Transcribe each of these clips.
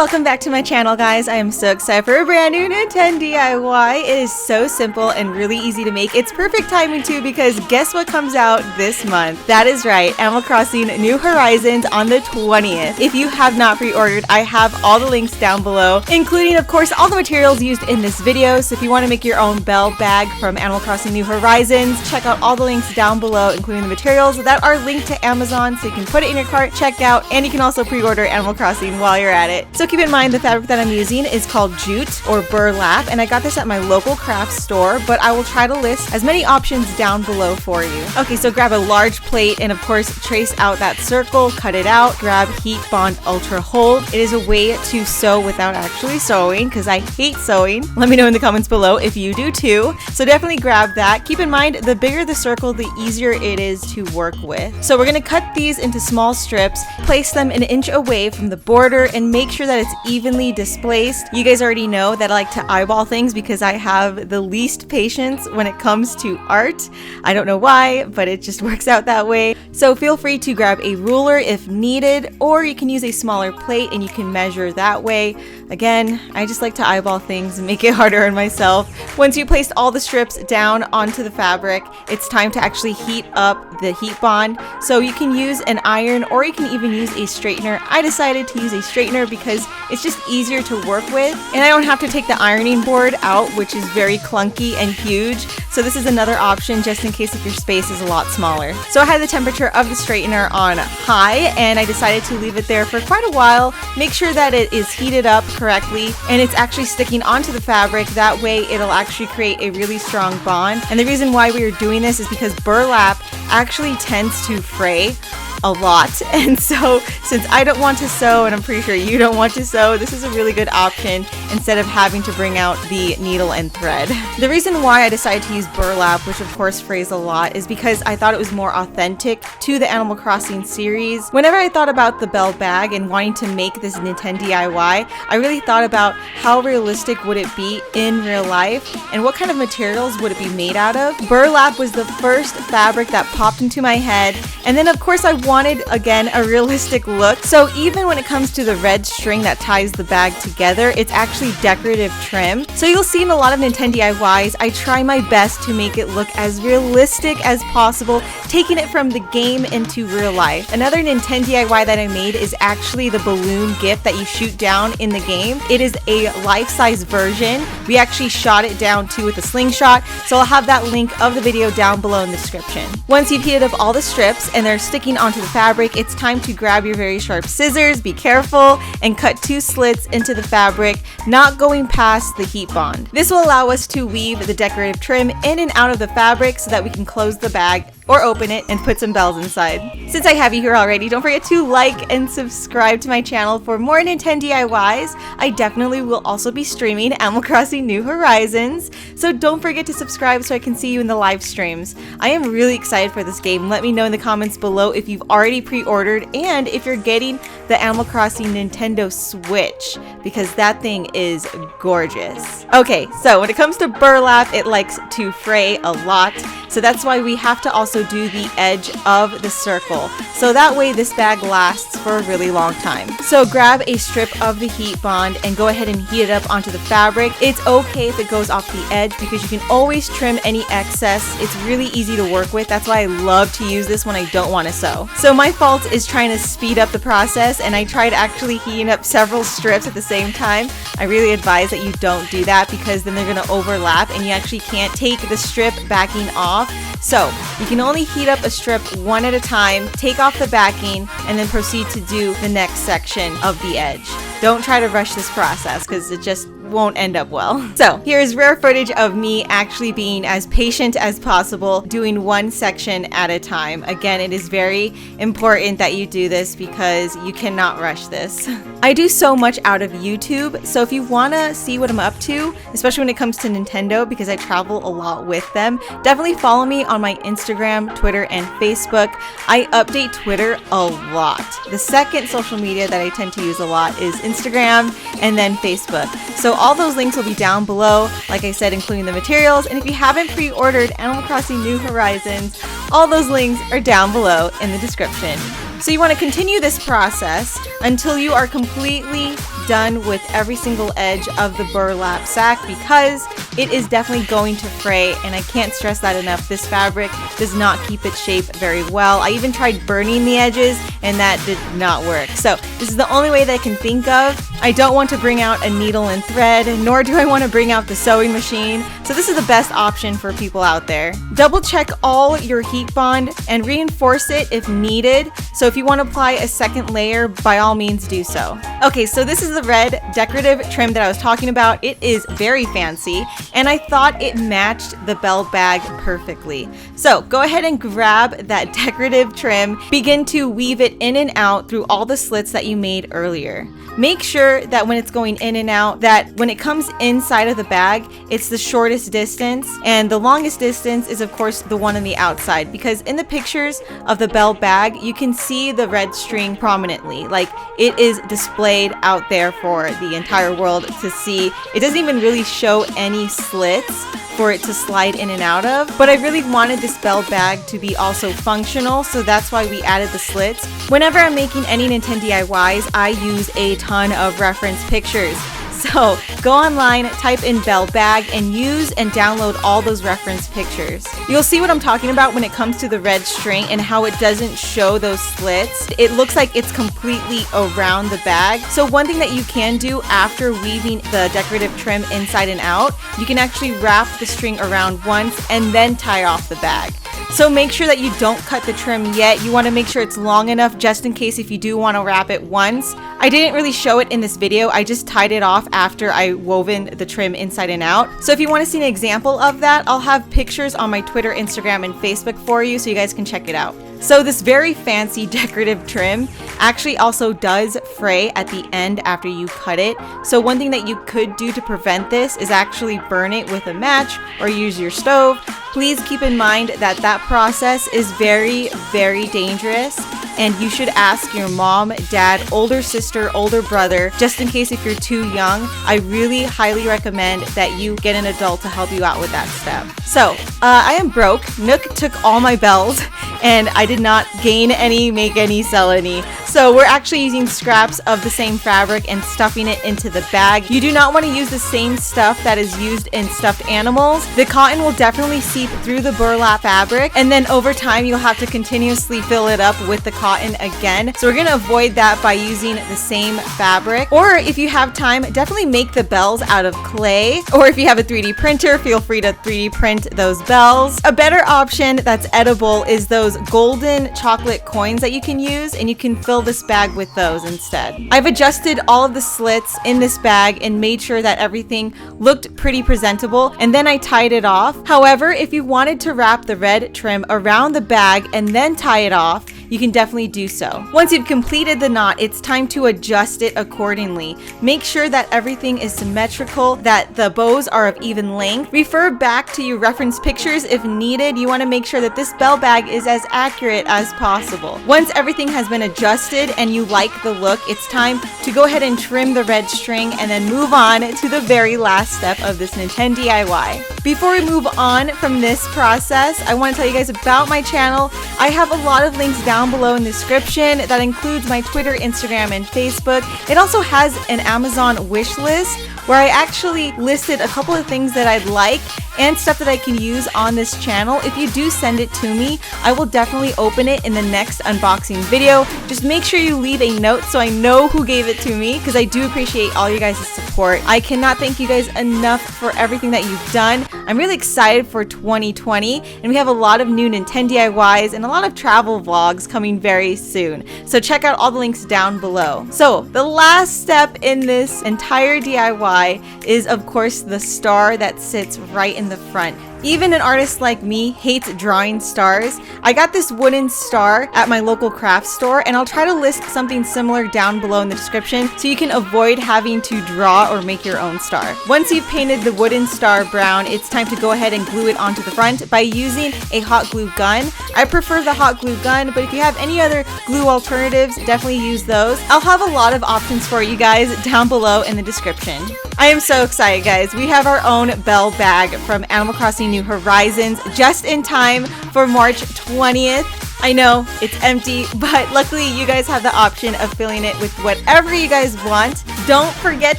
Welcome back to my channel, guys. I am so excited for a brand new NintenDIY. It is so simple and really easy to make. It's perfect timing too, because guess what comes out this month? That is right, Animal Crossing New Horizons on the 20th. If you have not pre-ordered, I have all the links down below, including of course all the materials used in this video. So if you want to make your own bell bag from Animal Crossing New Horizons, check out all the links down below, including the materials that are linked to Amazon, so you can put it in your cart, check out, and you can also pre-order Animal Crossing while you're at it. So keep in mind, the fabric that I'm using is called jute or burlap, and I got this at my local craft store, but I will try to list as many options down below for you. Okay, so grab a large plate and of course trace out that circle, cut it out, grab Heat Bond Ultra Hold. It is a way to sew without actually sewing, because I hate sewing. Let me know in the comments below if you do too. So definitely grab that. Keep in mind, the bigger the circle, the easier it is to work with. So we're gonna cut these into small strips, place them an inch away from the border, and make sure that it's evenly displaced. You guys already know that I like to eyeball things because I have the least patience when it comes to art. I don't know why, but it just works out that way. So feel free to grab a ruler if needed, or you can use a smaller plate and you can measure that way. Again, I just like to eyeball things and make it harder on myself. Once you placed all the strips down onto the fabric, it's time to actually heat up the heat bond. So you can use an iron, or you can even use a straightener. I decided to use a straightener because it's just easier to work with, and I don't have to take the ironing board out, which is very clunky and huge. So this is another option just in case if your space is a lot smaller. So I had the temperature of the straightener on high, and I decided to leave it there for quite a while. Make sure that it is heated up correctly and it's actually sticking onto the fabric. That way it'll actually create a really strong bond. And the reason why we are doing this is because burlap actually tends to fray a lot, and so since I don't want to sew, and I'm pretty sure you don't want to sew, this is a really good option instead of having to bring out the needle and thread. The reason why I decided to use burlap, which of course frays a lot, is because I thought it was more authentic to the Animal Crossing series. Whenever I thought about the bell bag and wanting to make this NintenDIY, I really thought about how realistic would it be in real life and what kind of materials would it be made out of. Burlap was the first fabric that popped into my head, and then of course I wanted, again, a realistic look. So even when it comes to the red string that ties the bag together, it's actually decorative trim. So you'll see in a lot of NintenDIYs, I try my best to make it look as realistic as possible, taking it from the game into real life. Another NintenDIY that I made is actually the balloon gift that you shoot down in the game. It is a life-size version. We actually shot it down too with a slingshot, so I'll have that link of the video down below in the description. Once you've heated up all the strips and they're sticking onto the fabric, it's time to grab your very sharp scissors, be careful, and cut 2 slits into the fabric, not going past the heat bond. This will allow us to weave the decorative trim in and out of the fabric so that we can close the bag or open it and put some bells inside. Since I have you here already, don't forget to like and subscribe to my channel for more NintenDIYs. I definitely will also be streaming Animal Crossing New Horizons, so don't forget to subscribe so I can see you in the live streams. I am really excited for this game. Let me know in the comments below if you've already pre-ordered and if you're getting the Animal Crossing Nintendo Switch, because that thing is gorgeous. Okay, so when it comes to burlap, it likes to fray a lot, so that's why we have to also do the edge of the circle, so that way this bag lasts for a really long time. So grab a strip of the heat bond and go ahead and heat it up onto the fabric. It's okay if it goes off the edge because you can always trim any excess. It's really easy to work with. That's why I love to use this when I don't want to sew. So my fault is trying to speed up the process, and I tried actually heating up several strips at the same time. I really advise that you don't do that because then they're going to overlap and you actually can't take the strip backing off. So you can only heat up a strip one at a time, take off the backing, and then proceed to do the next section of the edge. Don't try to rush this process because it just won't end up well. So here is rare footage of me actually being as patient as possible, doing one section at a time. Again, it is very important that you do this because you cannot rush this. I do so much out of YouTube, so if you want to see what I'm up to, especially when it comes to Nintendo, because I travel a lot with them, definitely follow me on my Instagram, Twitter, and Facebook. I update Twitter a lot. The second social media that I tend to use a lot is Instagram and then Facebook. So all those links will be down below, like I said, including the materials. And if you haven't pre-ordered Animal Crossing New Horizons, all those links are down below in the description. So you want to continue this process until you are completely done with every single edge of the burlap sack because it is definitely going to fray, and I can't stress that enough. This fabric does not keep its shape very well. I even tried burning the edges and that did not work. So this is the only way that I can think of. I don't want to bring out a needle and thread, nor do I want to bring out the sewing machine. So this is the best option for people out there. Double check all your heat bond and reinforce it if needed. So if you want to apply a second layer, by all means do so. Okay, so this is the red decorative trim that I was talking about. It is very fancy, and I thought it matched the belt bag perfectly. So go ahead and grab that decorative trim, begin to weave it in and out through all the slits that you made earlier. Make sure that when it's going in and out, that when it comes inside of the bag, it's the shortest distance, and the longest distance is of course the one on the outside, because in the pictures of the belt bag, you can see the red string prominently. Like, it is displayed out there for the entire world to see. It doesn't even really show any slits for it to slide in and out of, but I really wanted this belt bag to be also functional, so that's why we added the slits. Whenever I'm making any NintenDIYs, I use a ton of reference pictures. So go online, type in belt bag, and use and download all those reference pictures. You'll see what I'm talking about when it comes to the red string and how it doesn't show those slits. It looks like it's completely around the bag. So one thing that you can do after weaving the decorative trim inside and out, you can actually wrap the string around once and then tie off the bag. So make sure that you don't cut the trim yet. You want to make sure it's long enough just in case if you do want to wrap it once. I didn't really show it in this video. I just tied it off after I woven the trim inside and out. So if you want to see an example of that, I'll have pictures on my Twitter, Instagram, and Facebook for you so you guys can check it out. So this very fancy decorative trim actually also does fray at the end after you cut it. So one thing that you could do to prevent this is actually burn it with a match or use your stove. Please keep in mind that that process is very, very dangerous, and you should ask your mom, dad, older sister, older brother, just in case if you're too young. I really highly recommend that you get an adult to help you out with that step. So I am broke. Nook took all my bells and I did not gain any, make any, sell any. So we're actually using scraps of the same fabric and stuffing it into the bag. You do not want to use the same stuff that is used in stuffed animals. The cotton will definitely seep through the burlap fabric, and then over time you'll have to continuously fill it up with the cotton again. So we're going to avoid that by using the same fabric. Or if you have time, definitely make the bells out of clay. Or if you have a 3D printer, feel free to 3D print those bells. A better option that's edible is those golden chocolate coins that you can use, and you can fill this bag with those instead. I've adjusted all of the slits in this bag and made sure that everything looked pretty presentable, and then I tied it off. However, if you wanted to wrap the red trim around the bag and then tie it off, you can definitely do so. Once you've completed the knot, it's time to adjust it accordingly. Make sure that everything is symmetrical, that the bows are of even length. Refer back to your reference pictures if needed. You want to make sure that this belt bag is as accurate as possible. Once everything has been adjusted and you like the look, it's time to go ahead and trim the red string and then move on to the very last step of this NintenDIY. Before we move on from this process, I want to tell you guys about my channel. I have a lot of links down below in the description that includes my Twitter, Instagram, and Facebook. It also has an Amazon wish list where I actually listed a couple of things that I'd like and stuff that I can use on this channel. If you do send it to me, I will definitely open it in the next unboxing video. Just make sure you leave a note so I know who gave it to me, because I do appreciate all you guys' support. I cannot thank you guys enough for everything that you've done. I'm really excited for 2020, and we have a lot of new NintenDIYs and a lot of travel vlogs coming very soon. So check out all the links down below. So the last step in this entire DIY is of course the star that sits right in the front. Even an artist like me hates drawing stars. I got this wooden star at my local craft store, and I'll try to list something similar down below in the description so you can avoid having to draw or make your own star. Once you've painted the wooden star brown, it's time to go ahead and glue it onto the front by using a hot glue gun. I prefer the hot glue gun, but if you have any other glue alternatives, definitely use those. I'll have a lot of options for you guys down below in the description. I am so excited, guys. We have our own bell bag from Animal Crossing New Horizons just in time for March 20th. I know it's empty, but luckily you guys have the option of filling it with whatever you guys want. Don't forget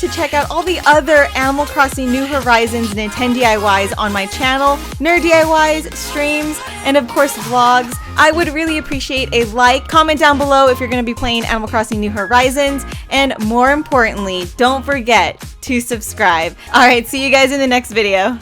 to check out all the other Animal Crossing New Horizons NintenDIYs on my channel, NintenDIYs, streams, and of course vlogs. I would really appreciate a like, comment down below if you're going to be playing Animal Crossing New Horizons, and more importantly, don't forget to subscribe. Alright, see you guys in the next video.